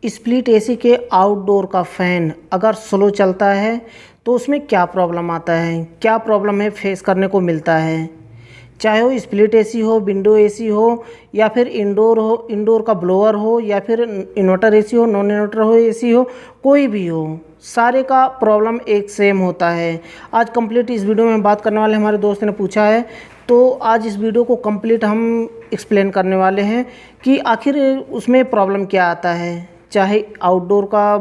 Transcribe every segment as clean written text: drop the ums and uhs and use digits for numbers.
Split AC के outdoor का fan अगर स्लो चलता है तो उसमें क्या प्रॉब्लम आता है, क्या प्रॉब्लम है फेस करने को मिलता है। चाहे वो स्प्लिट एसी हो, विंडो एसी हो या फिर इंडोर हो, इंडोर का ब्लोअर हो या फिर इन्वर्टर एसी हो, नॉन इन्वर्टर हो एसी हो, कोई भी हो, सारे का प्रॉब्लम एक सेम होता है। आज कंप्लीट इस वीडियो में बात करने वाले हमारे दोस्त ने पूछा है, तो आज इस वीडियो को कंप्लीट हम एक्सप्लेन करने वाले हैं कि आखिर उसमें प्रॉब्लम क्या आता है। चाहे आउटडोर का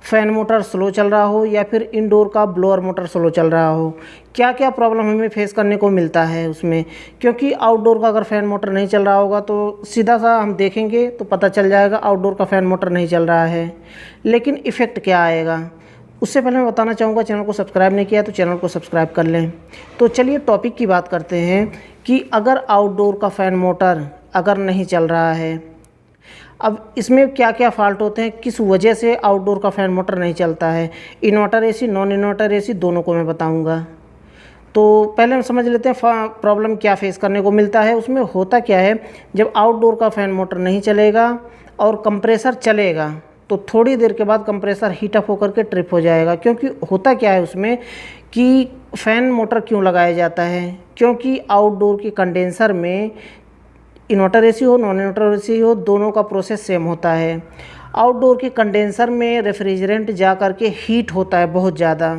फ़ैन मोटर स्लो चल रहा हो या फिर इंडोर का ब्लोअर मोटर स्लो चल रहा हो, क्या क्या प्रॉब्लम हमें फेस करने को मिलता है उसमें। क्योंकि आउटडोर का अगर फ़ैन मोटर नहीं चल रहा होगा तो सीधा सा हम देखेंगे तो पता चल जाएगा आउटडोर का फ़ैन मोटर नहीं चल रहा है, लेकिन इफ़ेक्ट क्या आएगा। उससे पहले मैं बताना चाहूँगा, चैनल को सब्सक्राइब नहीं किया तो चैनल को सब्सक्राइब कर लें। तो चलिए टॉपिक की बात करते हैं कि अगर आउटडोर का फ़ैन मोटर अगर नहीं चल रहा है, अब इसमें क्या क्या फ़ॉल्ट होते हैं, किस वजह से आउटडोर का फ़ैन मोटर नहीं चलता है। Inverter AC, non inverter AC दोनों को मैं बताऊंगा। तो पहले हम समझ लेते हैं प्रॉब्लम क्या फेस करने को मिलता है। उसमें होता क्या है, जब आउटडोर का फ़ैन मोटर नहीं चलेगा और कंप्रेसर चलेगा तो थोड़ी देर के बाद कंप्रेसर हीट अप होकर के ट्रिप हो जाएगा। क्योंकि होता क्या है उसमें कि फ़ैन मोटर क्यों लगाया जाता है, क्योंकि आउटडोर के कंडेंसर में इन्वर्टर एसी हो, नॉन इन्वर्टर एसी हो, दोनों का प्रोसेस सेम होता है। आउटडोर के कंडेंसर में रेफ्रिजरेंट जा कर के हीट होता है बहुत ज़्यादा,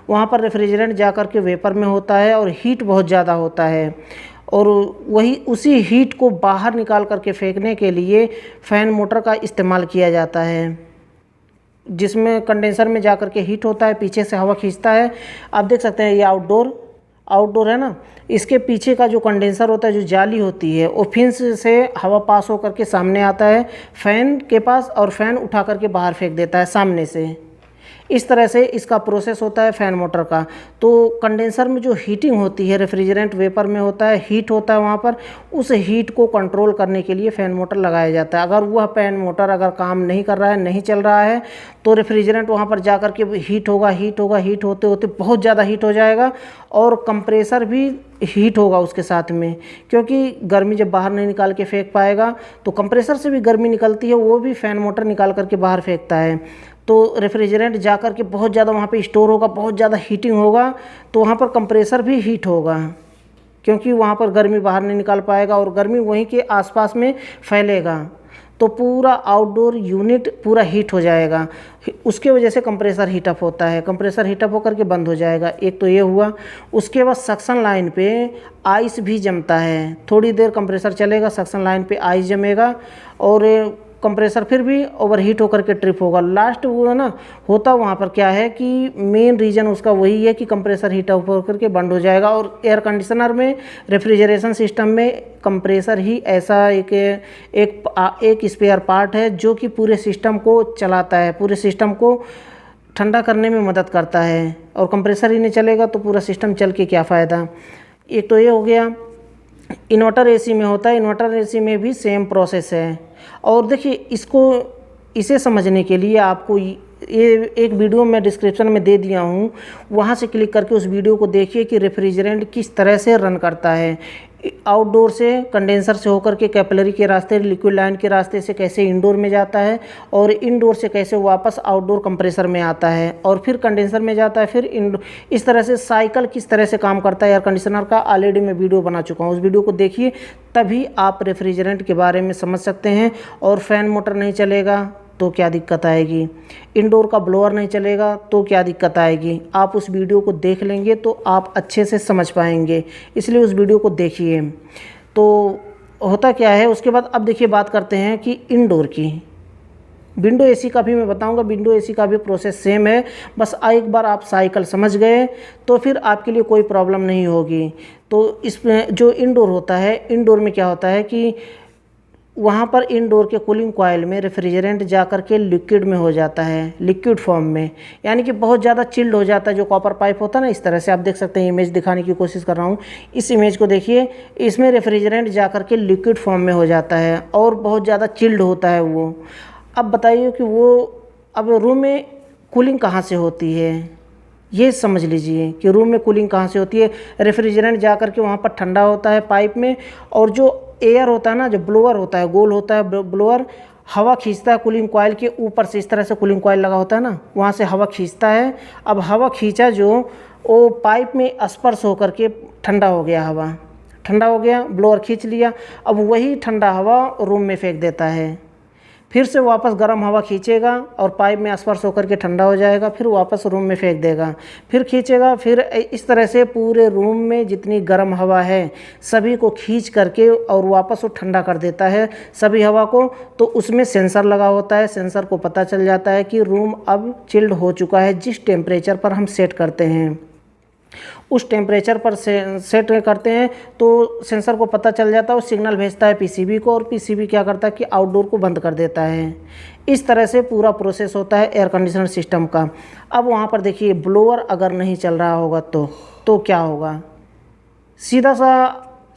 वहाँ पर रेफ्रिजरेंट जा कर के वेपर में होता है और हीट बहुत ज़्यादा होता है, और वही उसी हीट को बाहर निकाल करके फेंकने के लिए फ़ैन मोटर का इस्तेमाल किया जाता है, जिसमें कंडेंसर में जा कर के हीट होता है, पीछे से हवा खींचता है। आप देख सकते हैं ये आउटडोर है ना, इसके पीछे का जो कंडेंसर होता है, जो जाली होती है, वो फिन्स से हवा पास होकर के सामने आता है फ़ैन के पास और फ़ैन उठा करके बाहर फेंक देता है सामने से। इस तरह से इसका प्रोसेस होता है फ़ैन मोटर का। तो कंडेंसर में जो हीटिंग होती है, रेफ्रिजरेंट वेपर में होता है, हीट होता है वहाँ पर, उस हीट को कंट्रोल करने के लिए फ़ैन मोटर लगाया जाता है। अगर वह फ़ैन मोटर अगर काम नहीं कर रहा है, नहीं चल रहा है, तो रेफ्रिजरेंट वहाँ पर जा कर के हीट होगा, हीट होते होते बहुत ज़्यादा हीट हो जाएगा और कंप्रेसर भी हीट होगा उसके साथ में। क्योंकि गर्मी जब बाहर नहीं निकाल के फेंक पाएगा तो कंप्रेसर से भी गर्मी निकलती है, वो भी फ़ैन मोटर निकाल करके बाहर फेंकता है। तो रेफ्रिजरेंट जा कर के बहुत ज़्यादा वहाँ पे स्टोर होगा, बहुत ज़्यादा हीटिंग होगा, तो वहाँ पर कंप्रेसर भी हीट होगा, क्योंकि वहाँ पर गर्मी बाहर नहीं निकाल पाएगा और गर्मी वहीं के आसपास में फैलेगा, तो पूरा आउटडोर यूनिट पूरा हीट हो जाएगा। उसके वजह से कंप्रेसर हीटअप होता है, कंप्रेसर हीटअप होकर के बंद हो जाएगा। एक तो ये हुआ। उसके बाद सक्शन लाइन पे आइस भी जमता है, थोड़ी देर कंप्रेसर चलेगा, सक्शन लाइन पे आइस जमेगा और कंप्रेसर फिर भी ओवरहीट होकर के ट्रिप होगा। लास्ट वो है ना, होता वहाँ पर क्या है कि मेन रीज़न उसका वही है कि कंप्रेसर हीट अप होकर के बंद हो जाएगा। और एयर कंडीशनर में, रेफ्रिजरेशन सिस्टम में कंप्रेसर ही ऐसा एक स्पेयर पार्ट है जो कि पूरे सिस्टम को चलाता है, पूरे सिस्टम को ठंडा करने में मदद करता है। और कंप्रेसर ही नहीं चलेगा तो पूरा सिस्टम चल के क्या फ़ायदा। एक तो ये हो गया। इन्वर्टर एसी में होता है, इन्वर्टर एसी में भी सेम प्रोसेस है। और देखिए, इसे समझने के लिए आपको ये एक वीडियो मैं डिस्क्रिप्शन में दे दिया हूँ, वहाँ से क्लिक करके उस वीडियो को देखिए कि रेफ्रिजरेंट किस तरह से रन करता है। आउटडोर से, कंडेंसर से होकर के कैपिलरी के रास्ते, लिक्विड लाइन के रास्ते से कैसे इंडोर में जाता है और इंडोर से कैसे वापस आउटडोर कंप्रेसर में आता है और फिर कंडेंसर में जाता है, फिर इंडोर। इस तरह से साइकिल किस तरह से काम करता है एयर कंडीशनर का, ऑलरेडी मैं वीडियो बना चुका हूँ, उस वीडियो को देखिए, तभी आप रेफ्रिजरेंट के बारे में समझ सकते हैं। और फ़ैन मोटर नहीं चलेगा तो क्या दिक्कत आएगी, इंडोर का ब्लोअर नहीं चलेगा तो क्या दिक्कत आएगी, आप उस वीडियो को देख लेंगे तो आप अच्छे से समझ पाएंगे, इसलिए उस वीडियो को देखिए। तो होता क्या है उसके बाद, अब देखिए बात करते हैं कि इंडोर की। विंडो एसी का भी मैं बताऊंगा, विंडो एसी का भी प्रोसेस सेम है, बस एक बार आप साइकिल समझ गए तो फिर आपके लिए कोई प्रॉब्लम नहीं होगी। तो इसमें जो इंडोर होता है, इंडोर में क्या होता है कि वहाँ पर इंडोर के कूलिंग कॉइल में रेफ्रिजरेंट जा कर के लिक्विड में हो जाता है, लिक्विड फॉर्म में, यानी कि बहुत ज़्यादा चिल्ड हो जाता है। जो कॉपर पाइप होता है ना, इस तरह से आप देख सकते हैं, इमेज दिखाने की कोशिश कर रहा हूँ, इस इमेज को देखिए, इसमें रेफ्रिजरेंट जा कर के लिक्विड फॉर्म में हो जाता है और बहुत ज़्यादा चिल्ड होता है वो। अब बताइए कि वो अब रूम में कूलिंग कहाँ से होती है, ये समझ लीजिए कि रूम में कूलिंग कहाँ से होती है। रेफ्रिजरेंट जा कर के वहाँ पर ठंडा होता है पाइप में, और जो एयर होता है ना, जो ब्लोअर होता है, गोल होता है ब्लोअर, हवा खींचता है कूलिंग कॉइल के ऊपर से, इस तरह से कूलिंग कॉइल लगा होता है ना, वहाँ से हवा खींचता है। अब हवा खींचा जो वो पाइप में स्पर्श होकर के ठंडा हो गया, हवा ठंडा हो गया, ब्लोअर खींच लिया। अब वही ठंडा हवा रूम में फेंक देता है, फिर से वापस गर्म हवा खींचेगा और पाइप में स्पर्श होकर के ठंडा हो जाएगा, फिर वापस रूम में फेंक देगा, फिर खींचेगा, फिर इस तरह से पूरे रूम में जितनी गर्म हवा है सभी को खींच करके और वापस वो ठंडा कर देता है सभी हवा को। तो उसमें सेंसर लगा होता है, सेंसर को पता चल जाता है कि रूम अब चिल्ड हो चुका है। जिस टेम्परेचर पर हम सेट करते हैं उस टेम्परेचर पर सेट करते हैं तो सेंसर को पता चल जाता है, वो सिग्नल भेजता है पीसीबी को, और पीसीबी क्या करता है कि आउटडोर को बंद कर देता है। इस तरह से पूरा प्रोसेस होता है एयर कंडीशनर सिस्टम का। अब वहाँ पर देखिए ब्लोअर अगर नहीं चल रहा होगा तो क्या होगा,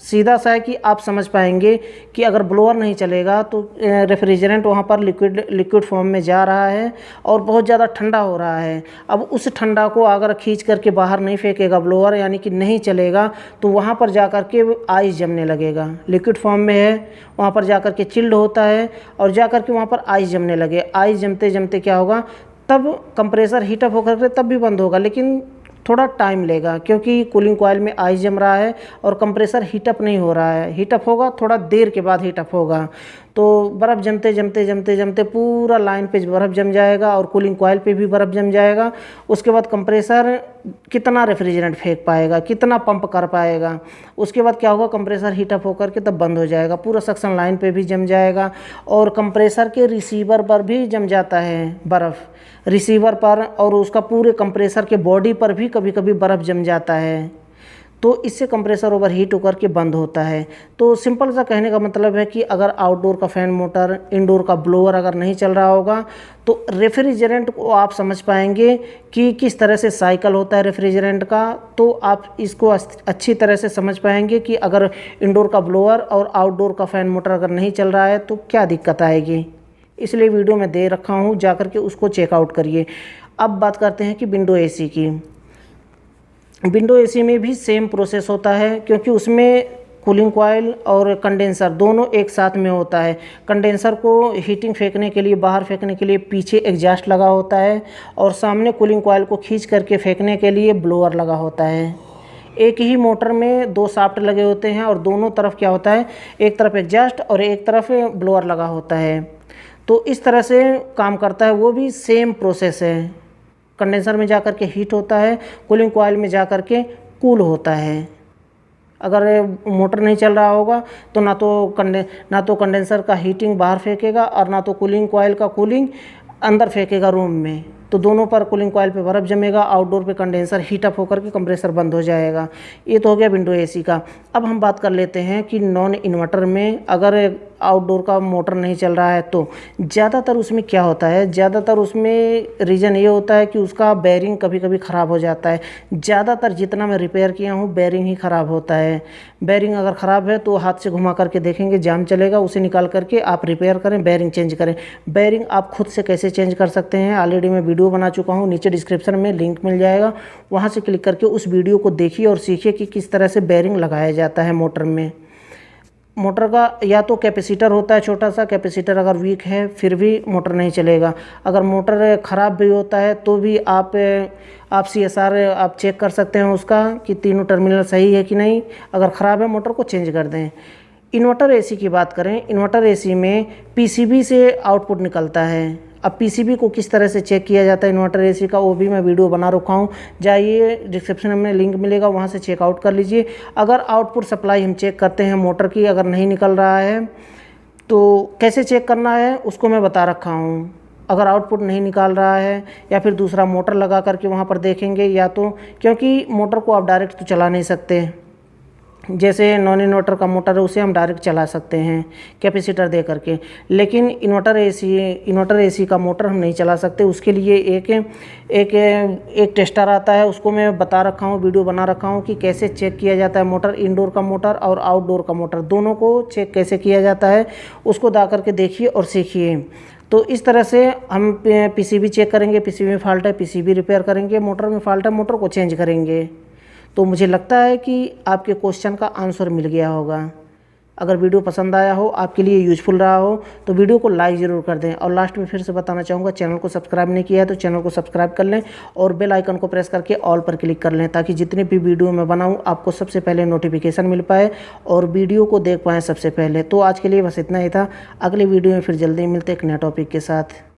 सीधा सा है कि आप समझ पाएंगे कि अगर ब्लोअर नहीं चलेगा तो रेफ्रिजरेंट वहाँ पर लिक्विड फॉर्म में जा रहा है और बहुत ज़्यादा ठंडा हो रहा है। अब उस ठंडा को अगर खींच करके बाहर नहीं फेंकेगा ब्लोअर, यानी कि नहीं चलेगा, तो वहाँ पर जा कर के आइस जमने लगेगा। लिक्विड फॉर्म में है, वहाँ पर जा कर के चिल्ड होता है और जा कर के वहाँ पर आइस जमने लगे। आइस जमते जमते क्या होगा, तब कंप्रेसर हीटअप होकर के तब भी बंद होगा, लेकिन थोड़ा टाइम लेगा क्योंकि कूलिंग कॉइल में आइस जम रहा है और कंप्रेसर हीटअप नहीं हो रहा है। हीटअप होगा थोड़ा देर के बाद हीटअप होगा, तो बर्फ़ जमते जमते जमते जमते पूरा लाइन पे बर्फ़ जम जाएगा और कूलिंग कॉइल पे भी बर्फ़ जम जाएगा। उसके बाद कंप्रेसर कितना रेफ्रिजरेंट फेंक पाएगा, कितना पंप कर पाएगा। उसके बाद क्या होगा, कंप्रेसर हीटअप होकर के तब बंद हो जाएगा, पूरा सक्शन लाइन पे भी जम जाएगा और कंप्रेसर के रिसीवर पर भी जम जाता है बर्फ़, रिसीवर पर और उसका पूरे कंप्रेसर के बॉडी पर भी कभी कभी बर्फ़ जम जाता है। तो इससे कंप्रेसर ओवर हीट होकर के बंद होता है। तो सिंपल सा कहने का मतलब है कि अगर आउटडोर का फ़ैन मोटर, इंडोर का ब्लोअर अगर नहीं चल रहा होगा तो रेफ्रिजरेंट को आप समझ पाएंगे कि किस तरह से साइकिल होता है रेफ्रिजरेंट का। तो आप इसको अच्छी तरह से समझ पाएंगे कि अगर इंडोर का ब्लोअर और आउटडोर का फ़ैन मोटर अगर नहीं चल रहा है तो क्या दिक्कत आएगी। इसलिए वीडियो में दे रखा हूँ, जा कर के उसको चेकआउट करिए। अब बात करते हैं कि विंडो एसी की। विंडो एसी में भी सेम प्रोसेस होता है क्योंकि उसमें कूलिंग कॉइल और कंडेंसर दोनों एक साथ में होता है। कंडेंसर को हीटिंग फेंकने के लिए, बाहर फेंकने के लिए पीछे एग्जॉस्ट लगा होता है और सामने कूलिंग कॉइल को खींच करके फेंकने के लिए ब्लोअर लगा होता है। एक ही मोटर में दो शाफ्ट लगे होते हैं और दोनों तरफ क्या होता है, एक तरफ एग्जॉस्ट और एक तरफ ब्लोअर लगा होता है। तो इस तरह से काम करता है, वो भी सेम प्रोसेस है। कंडेंसर में जाकर के हीट होता है, कूलिंग कॉइल में जाकर के कूल होता है। अगर मोटर नहीं चल रहा होगा तो ना तो कंडेंसर का हीटिंग बाहर फेंकेगा और ना तो कूलिंग कॉइल का कूलिंग अंदर फेंकेगा रूम में। तो दोनों पर कूलिंग कॉइल पे बर्फ़ जमेगा, आउटडोर पे कंडेंसर हीटअप होकर के कंप्रेसर बंद हो जाएगा। ये तो हो गया विंडो एसी का। अब हम बात कर लेते हैं कि नॉन इन्वर्टर में अगर आउटडोर का मोटर नहीं चल रहा है तो ज़्यादातर उसमें क्या होता है, ज़्यादातर उसमें रीज़न ये होता है कि उसका बेयरिंग कभी कभी ख़राब हो जाता है। ज़्यादातर जितना मैं रिपेयर किया हूँ बेयरिंग ही ख़राब होता है। बेयरिंग अगर ख़राब है तो हाथ से घुमा करके देखेंगे जाम चलेगा, उसे निकाल करके आप रिपेयर करें, बेयरिंग चेंज करें। बेयरिंग आप खुद से कैसे चेंज कर सकते हैं, ऑलरेडी मैं वीडियो बना चुका हूँ, नीचे डिस्क्रिप्शन में लिंक मिल जाएगा, वहाँ से क्लिक करके उस वीडियो को देखिए और सीखिए कि किस तरह से बेयरिंग लगाया जाता है मोटर में। मोटर का या तो कैपेसिटर होता है छोटा सा, कैपेसिटर अगर वीक है फिर भी मोटर नहीं चलेगा। अगर मोटर ख़राब भी होता है तो भी आप CSR आप चेक कर सकते हैं उसका कि तीनों टर्मिनल सही है कि नहीं। अगर ख़राब है मोटर को चेंज कर दें। इन्वर्टर एसी की बात करें, इन्वर्टर एसी में पीसीबी से आउटपुट निकलता है। अब पीसीबी को किस तरह से चेक किया जाता है इन्वर्टर एसी का, वो भी मैं वीडियो बना रखा हूँ, जाइए डिस्क्रिप्शन में लिंक मिलेगा, वहाँ से चेकआउट कर लीजिए। अगर आउटपुट सप्लाई हम चेक करते हैं मोटर की, अगर नहीं निकल रहा है तो कैसे चेक करना है उसको मैं बता रखा हूँ। अगर आउटपुट नहीं निकाल रहा है या फिर दूसरा मोटर लगा करके वहाँ पर देखेंगे, या तो क्योंकि मोटर को आप डायरेक्ट तो चला नहीं सकते, जैसे नॉन इन्वर्टर का मोटर है उसे हम डायरेक्ट चला सकते हैं कैपेसिटर दे करके, लेकिन इन्वर्टर एसी का मोटर हम नहीं चला सकते। उसके लिए एक टेस्टर आता है, उसको मैं बता रखा हूँ, वीडियो बना रखा हूँ कि कैसे चेक किया जाता है मोटर, इंडोर का मोटर और आउटडोर का मोटर दोनों को चेक कैसे किया जाता है, उसको दा करके देखिए और सीखिए। तो इस तरह से हम पीसीबी चेक करेंगे, पीसीबी में फॉल्ट है पीसीबी रिपेयर करेंगे, मोटर में फॉल्ट है मोटर को चेंज करेंगे। तो मुझे लगता है कि आपके क्वेश्चन का आंसर मिल गया होगा। अगर वीडियो पसंद आया हो, आपके लिए यूज़फुल रहा हो, तो वीडियो को लाइक ज़रूर कर दें। और लास्ट में फिर से बताना चाहूँगा, चैनल को सब्सक्राइब नहीं किया है तो चैनल को सब्सक्राइब कर लें और बेल आइकन को प्रेस करके ऑल पर क्लिक कर लें, ताकि जितने भी वीडियो मैं बनाऊँ आपको सबसे पहले नोटिफिकेशन मिल पाए और वीडियो को देख पाएँ सबसे पहले। तो आज के लिए बस इतना ही था। अगले वीडियो में फिर जल्दी मिलते एक नए टॉपिक के साथ।